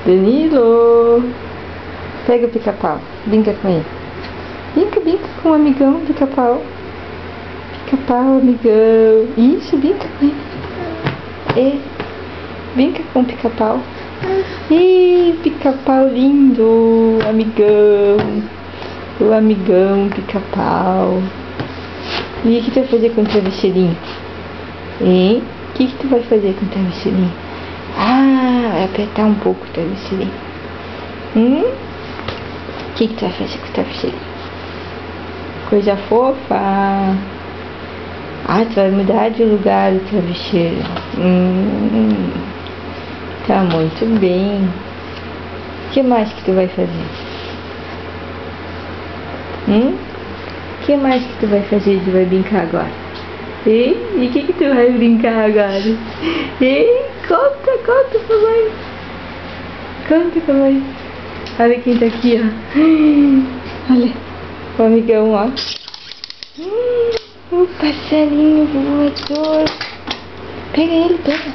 Danilo, pega o pica-pau, brinca com ele. Brinca com o amigão, pica-pau. Pica-pau, amigão. Isso, brinca com ele. Brinca com o pica-pau. Pica-pau lindo, amigão. O amigão, pica-pau. E o que tu vai fazer com o travesseirinho? Hein? O que tu vai fazer com o travesseirinho? Vai apertar um pouco o travesseirinho. O que tu vai fazer com o travesseirinho? Coisa fofa. Tu vai mudar de lugar o travesseiro. Tá muito bem. O que mais que tu vai fazer? O que mais que tu vai fazer? Tu vai brincar agora? E o que tu vai brincar agora? Conta pra mãe. Conta pra mãe. Olha quem tá aqui, ó. Olha, o amigão, ó. Um passarinho voador. Pega ele, pega.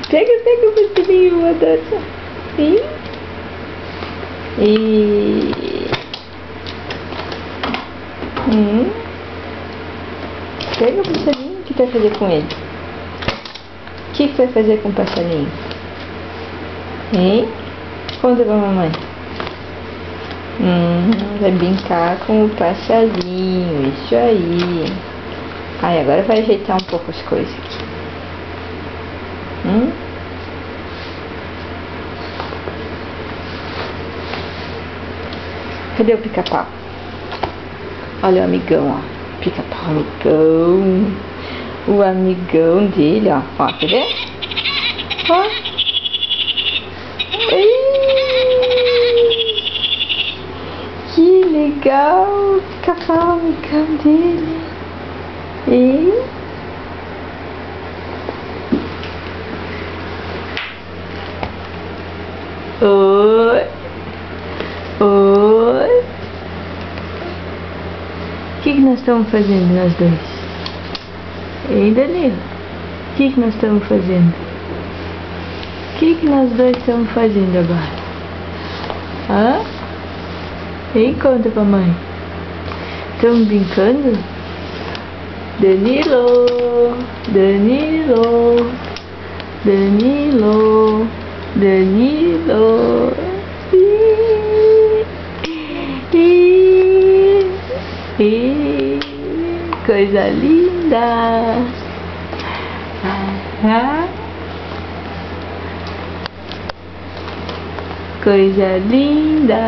Pega o passarinho voador. Pega o passarinho. O que tu vai fazer com ele? O que tu vai fazer com o passarinho? Conta pra mamãe. Vai brincar com o passarinho. Isso aí. Agora vai ajeitar um pouco as coisas aqui. Cadê o pica-pau? Olha o amigão, ó. Pica-pau, amigão. O amigão dele, ó. Ó, quer ver? Ó. Que legal. Pica-pau, amigão dele. Oi. O que nós estamos fazendo, nós dois? Danilo? O que nós estamos fazendo? O que nós dois estamos fazendo agora? Conta pra mãe. Estamos brincando? Danilo. Coisa linda. Coisa linda.